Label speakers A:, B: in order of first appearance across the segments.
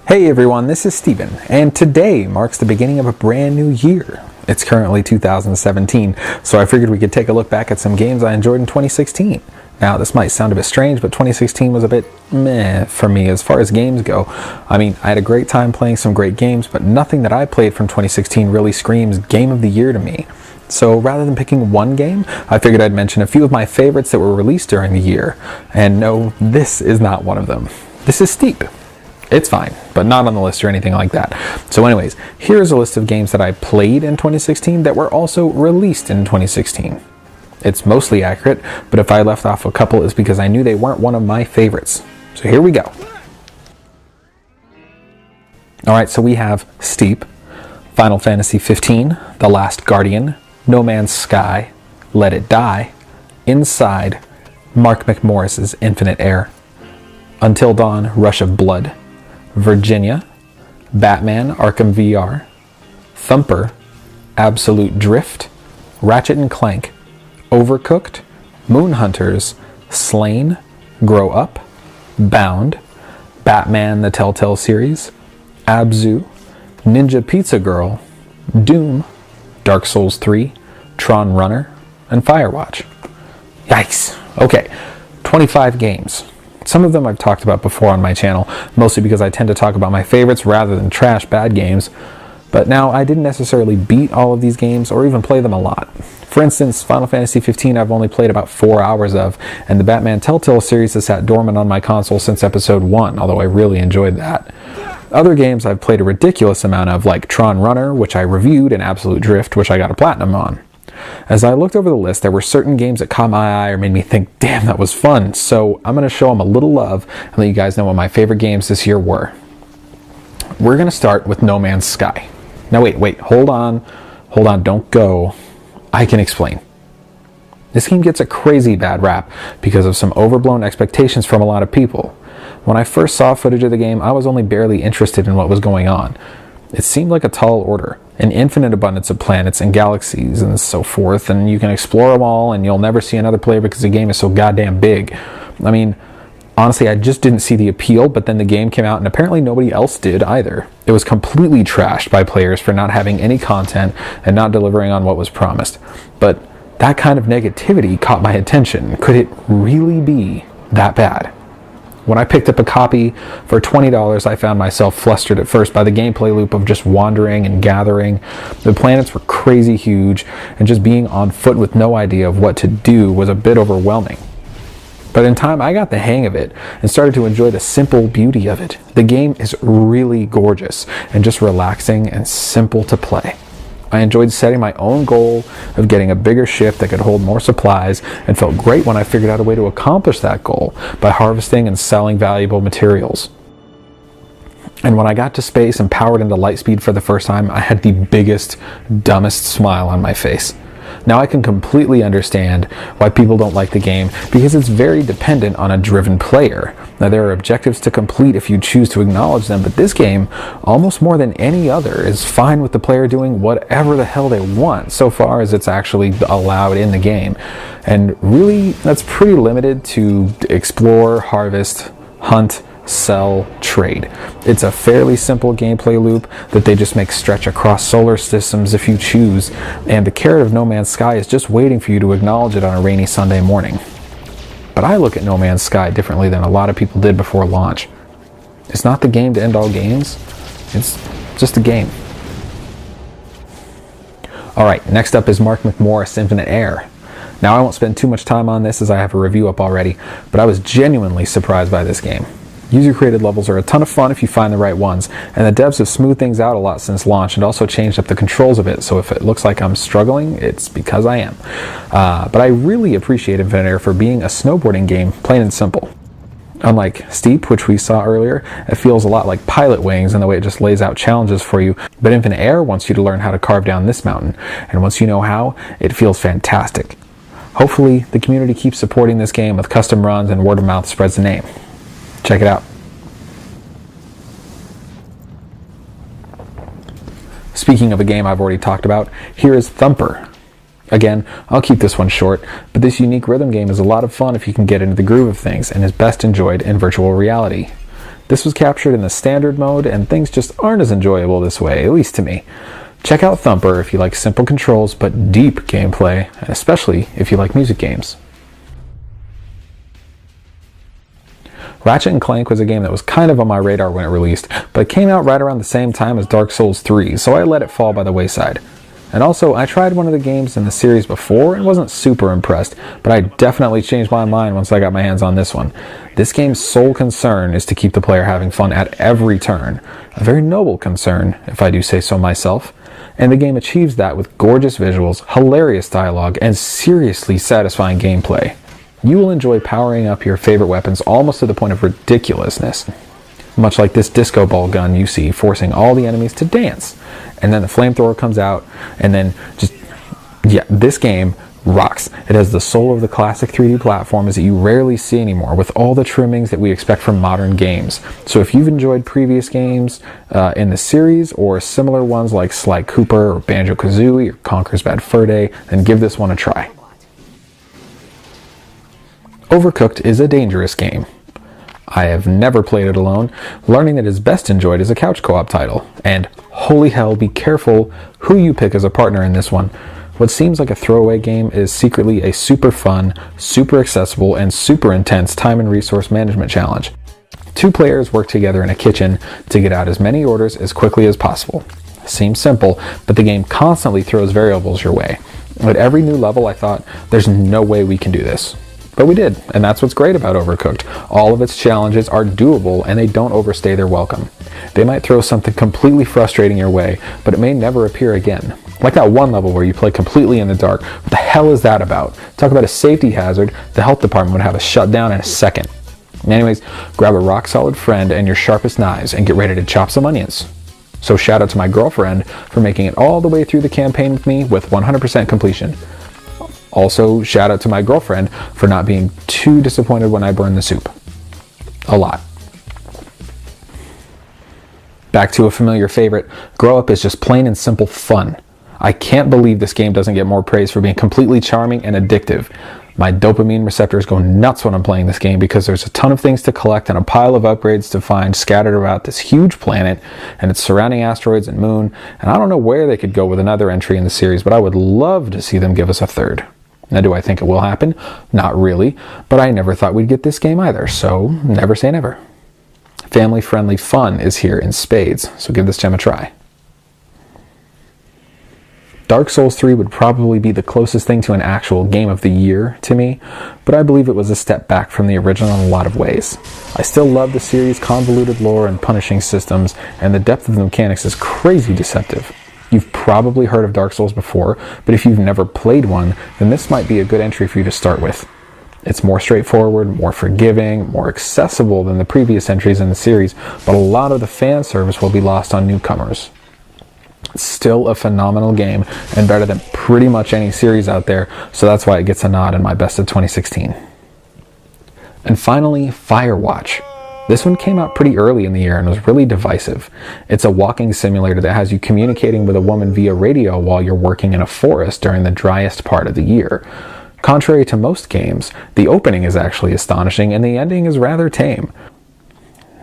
A: Hey everyone, this is Steven, and today marks the beginning of a brand new year. It's currently 2017, so I figured we could take a look back at some games I enjoyed in 2016. Now, this might sound a bit strange, but 2016 was a bit meh for me as far as games go. I mean, I had a great time playing some great games, but nothing that I played from 2016 really screams Game of the Year to me. So rather than picking one game, I figured I'd mention a few of my favorites that were released during the year. And no, this is not one of them. This is Steep. It's fine, but not on the list or anything like that. So anyways, here's a list of games that I played in 2016 that were also released in 2016. It's mostly accurate, but if I left off a couple, it's because I knew they weren't one of my favorites. So here we go. Alright, so we have Steep, Final Fantasy 15, The Last Guardian, No Man's Sky, Let It Die, Inside, Mark McMorris's Infinite Air, Until Dawn, Rush of Blood, Virginia, Batman Arkham VR, Thumper, Absolute Drift, Ratchet Clank, Overcooked, Moon Hunters, Slain, Grow Up, Bound, Batman the Telltale Series, Abzu, Ninja Pizza Girl, Doom, Dark Souls 3, Tron Runner, and Firewatch. Yikes. Okay, 25 games. Some of them I've talked about before on my channel, mostly because I tend to talk about my favorites rather than trash bad games. But now, I didn't necessarily beat all of these games or even play them a lot. For instance, Final Fantasy 15 I've only played about 4 hours of, and the Batman Telltale series has sat dormant on my console since episode 1, although I really enjoyed that. Other games I've played a ridiculous amount of, like Tron Runner, which I reviewed, and Absolute Drift, which I got a platinum on. As I looked over the list, there were certain games that caught my eye or made me think, damn, that was fun, so I'm going to show them a little love and let you guys know what my favorite games this year were. We're going to start with No Man's Sky. Now wait, hold on, don't go. I can explain. This game gets a crazy bad rap because of some overblown expectations from a lot of people. When I first saw footage of the game, I was only barely interested in what was going on. It seemed like a tall order, an infinite abundance of planets and galaxies and so forth, and you can explore them all and you'll never see another player because the game is so goddamn big. I mean, honestly, I just didn't see the appeal, but then the game came out and apparently nobody else did either. It was completely trashed by players for not having any content and not delivering on what was promised. But that kind of negativity caught my attention. Could it really be that bad? When I picked up a copy for $20, I found myself flustered at first by the gameplay loop of just wandering and gathering. The planets were crazy huge, and just being on foot with no idea of what to do was a bit overwhelming. But in time, I got the hang of it and started to enjoy the simple beauty of it. The game is really gorgeous and just relaxing and simple to play. I enjoyed setting my own goal of getting a bigger ship that could hold more supplies, and felt great when I figured out a way to accomplish that goal by harvesting and selling valuable materials. And when I got to space and powered into lightspeed for the first time, I had the biggest, dumbest smile on my face. Now I can completely understand why people don't like the game, because it's very dependent on a driven player. Now there are objectives to complete if you choose to acknowledge them, but this game, almost more than any other, is fine with the player doing whatever the hell they want, so far as it's actually allowed in the game. And really, that's pretty limited to explore, harvest, hunt, sell, trade. It's a fairly simple gameplay loop that they just make stretch across solar systems if you choose, and the carrot of No Man's Sky is just waiting for you to acknowledge it on a rainy Sunday morning. But I look at No Man's Sky differently than a lot of people did before launch. It's not the game to end all games, it's just a game. Alright, next up is Mark McMorris' Infinite Air. Now I won't spend too much time on this as I have a review up already, but I was genuinely surprised by this game. User-created levels are a ton of fun if you find the right ones, and the devs have smoothed things out a lot since launch and also changed up the controls a bit, so if it looks like I'm struggling, it's because I am. But I really appreciate Infinite Air for being a snowboarding game, plain and simple. Unlike Steep, which we saw earlier, it feels a lot like Pilot Wings in the way it just lays out challenges for you, but Infinite Air wants you to learn how to carve down this mountain, and once you know how, it feels fantastic. Hopefully, the community keeps supporting this game with custom runs and word of mouth spreads the name. Check it out. Speaking of a game I've already talked about, here is Thumper. Again, I'll keep this one short, but this unique rhythm game is a lot of fun if you can get into the groove of things and is best enjoyed in virtual reality. This was captured in the standard mode, and things just aren't as enjoyable this way, at least to me. Check out Thumper if you like simple controls but deep gameplay, and especially if you like music games. Ratchet Clank was a game that was kind of on my radar when it released, but it came out right around the same time as Dark Souls 3, so I let it fall by the wayside. And also, I tried one of the games in the series before and wasn't super impressed, but I definitely changed my mind once I got my hands on this one. This game's sole concern is to keep the player having fun at every turn. A very noble concern, if I do say so myself. And the game achieves that with gorgeous visuals, hilarious dialogue, and seriously satisfying gameplay. You will enjoy powering up your favorite weapons almost to the point of ridiculousness. Much like this disco ball gun you see, forcing all the enemies to dance. And then the flamethrower comes out, and then this game rocks. It has the soul of the classic 3D platforms that you rarely see anymore, with all the trimmings that we expect from modern games. So if you've enjoyed previous games in the series, or similar ones like Sly Cooper, or Banjo-Kazooie, or Conker's Bad Fur Day, then give this one a try. Overcooked is a dangerous game. I have never played it alone, learning that it is best enjoyed as a couch co-op title. And holy hell, be careful who you pick as a partner in this one. What seems like a throwaway game is secretly a super fun, super accessible, and super intense time and resource management challenge. 2 players work together in a kitchen to get out as many orders as quickly as possible. Seems simple, but the game constantly throws variables your way. At every new level I thought, there's no way we can do this. But we did, and that's what's great about Overcooked. All of its challenges are doable, and they don't overstay their welcome. They might throw something completely frustrating your way, but it may never appear again. Like that one level where you play completely in the dark. What the hell is that about? Talk about a safety hazard. The health department would have us shut down in a second. Anyways, grab a rock-solid friend and your sharpest knives and get ready to chop some onions. So shout out to my girlfriend for making it all the way through the campaign with me with 100% completion. Also, shout out to my girlfriend for not being too disappointed when I burned the soup. A lot. Back to a familiar favorite, Grow Up is just plain and simple fun. I can't believe this game doesn't get more praise for being completely charming and addictive. My dopamine receptors go nuts when I'm playing this game because there's a ton of things to collect and a pile of upgrades to find scattered about this huge planet and its surrounding asteroids and moon, and I don't know where they could go with another entry in the series, but I would love to see them give us a third. Now, do I think it will happen? Not really, but I never thought we'd get this game either, so never say never. Family-friendly fun is here in spades, so give this gem a try. Dark Souls 3 would probably be the closest thing to an actual game of the year to me, but I believe it was a step back from the original in a lot of ways. I still love the series' convoluted lore and punishing systems, and the depth of the mechanics is crazy deceptive. You've probably heard of Dark Souls before, but if you've never played one, then this might be a good entry for you to start with. It's more straightforward, more forgiving, more accessible than the previous entries in the series, but a lot of the fan service will be lost on newcomers. It's still a phenomenal game, and better than pretty much any series out there, so that's why it gets a nod in my best of 2016. And finally, Firewatch. This one came out pretty early in the year and was really divisive. It's a walking simulator that has you communicating with a woman via radio while you're working in a forest during the driest part of the year. Contrary to most games, the opening is actually astonishing and the ending is rather tame.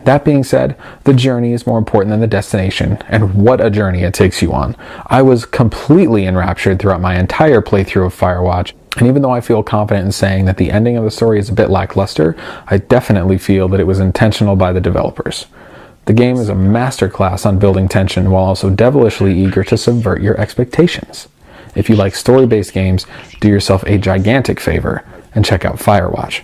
A: That being said, the journey is more important than the destination, and what a journey it takes you on. I was completely enraptured throughout my entire playthrough of Firewatch, and even though I feel confident in saying that the ending of the story is a bit lackluster, I definitely feel that it was intentional by the developers. The game is a masterclass on building tension while also devilishly eager to subvert your expectations. If you like story-based games, do yourself a gigantic favor and check out Firewatch.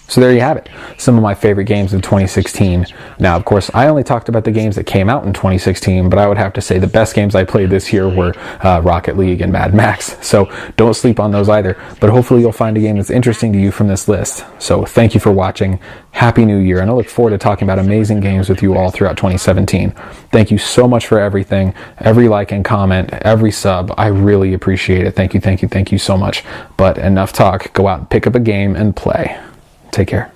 A: So there you have it, some of my favorite games of 2016. Now, of course, I only talked about the games that came out in 2016, but I would have to say the best games I played this year were Rocket League and Mad Max. So don't sleep on those either, but hopefully you'll find a game that's interesting to you from this list. So thank you for watching. Happy New Year, and I look forward to talking about amazing games with you all throughout 2017. Thank you so much for everything, every like and comment, every sub. I really appreciate it. Thank you so much. But enough talk. Go out and pick up a game and play. Take care.